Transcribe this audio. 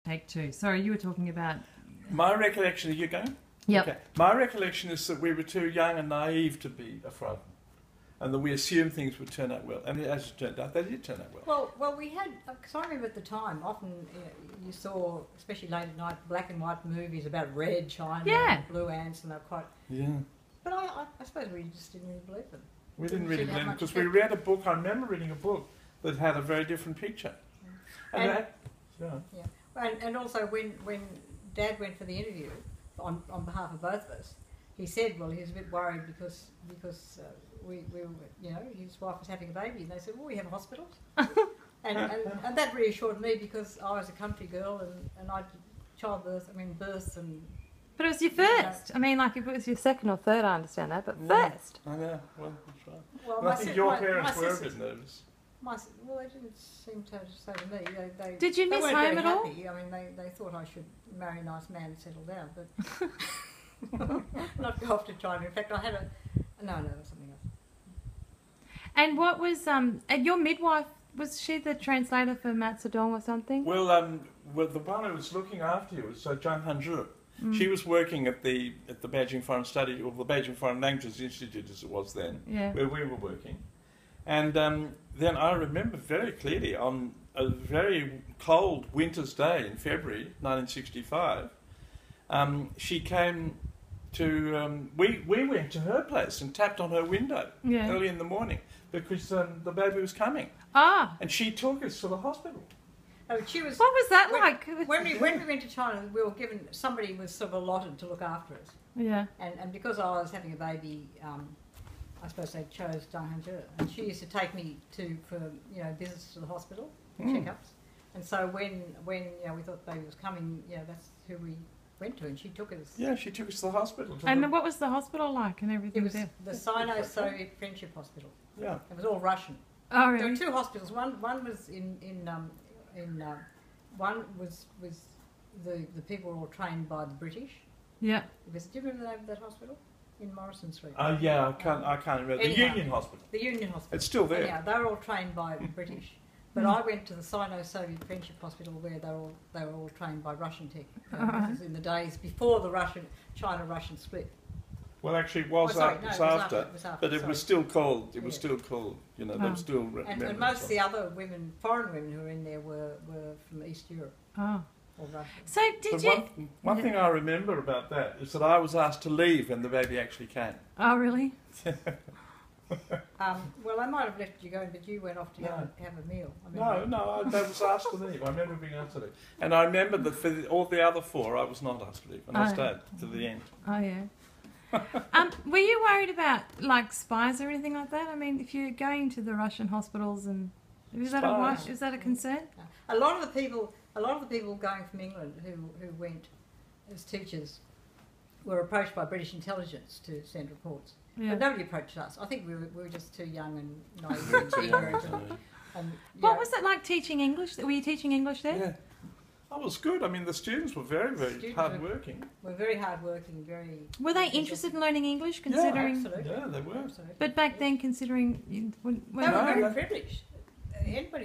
Take two. Sorry, you were talking about... My recollection, are you going? Yep. Okay. My recollection is that we were too young and naive to be affronted, and that we assumed things would turn out well. And as it turned out, they did turn out well. Well, we had, because I remember at the time, often you saw, especially late at night, black and white movies about red China and blue ants, and they're quite... Yeah. But I suppose we just didn't really believe them. We didn't really believe them, because we read a book, I remember reading a book that had a very different picture. And also when Dad went for the interview, on behalf of both of us, he said, well, he was a bit worried because we were, you know, his wife was having a baby, and they said, well, we have hospitals. and that reassured me, because I was a country girl and I births and... But it was your first. I mean, like, if it was your second or third, I understand that, but first. I know, well, that's right. Well, I think your parents were a bit nervous. Well, they didn't seem to say to me. Did you miss home at all? I mean, they thought I should marry a nice man and settle down, but not go off to China. In fact, I had no, it was something else. And what was and your midwife, was she the translator for Mao Zedong or something? Well, the one who was looking after you was Zhang Hanzhi. She was working at the Beijing Foreign Study, or the Beijing Foreign Languages Institute, as it was then, where we were working. And then I remember very clearly, on a very cold winter's day in February 1965, she came to... we went to her place and tapped on her window early in the morning, because the baby was coming. Ah. And she took us to the hospital. Oh, she was... What was that like? When we went to China, we were given... Somebody was sort of allotted to look after us. Yeah. And because I was having a baby... I suppose they chose Zhang Hanzhi, and she used to take me for visits to the hospital, checkups. And so when we thought the baby was coming, that's who we went to, and she took us. Yeah, she took us to the hospital. And what was the hospital like and everything? It was the Sino-Soviet Friendship Hospital. Yeah, it was all Russian. Oh, really? There were two hospitals. One was one was the people were all trained by the British. Yeah. Do you remember the name of that hospital? In Morrison Street. Oh yeah, I can't remember. The Union Hospital. The Union Hospital. It's still there. Yeah, they were all trained by the British. But I went to the Sino-Soviet Friendship Hospital, where they were all trained by Russian tech. This is in the days before the China-Russian split. Well, actually, it was after, but it was still called. It was still called. There were still. And most of the other foreign women who were in there were from East Europe. Oh. Or Russia. So did you? One thing I remember about that is that I was asked to leave when the baby actually came. Oh, really? Well, I might have left you going, but you went off to go and have a meal. I was asked to leave. I remember being asked to leave. And I remember that for all the other four, I was not asked to leave, and I stayed to the end. Oh, yeah. Were you worried about, like, spies or anything like that? I mean, if you're going to the Russian hospitals, and is that a concern? A lot of the people going from England who went as teachers were approached by British intelligence to send reports. Yeah. But nobody approached us. I think we were just too young and naive and ignorant. What was it like teaching English? Were you teaching English there? Yeah. That was good. I mean, the students were very, very hard-working. Were very hard-working, very... Were they interested in learning English, considering... Yeah, absolutely. Yeah, they were. Absolutely. But back then, considering... They were very privileged. Anybody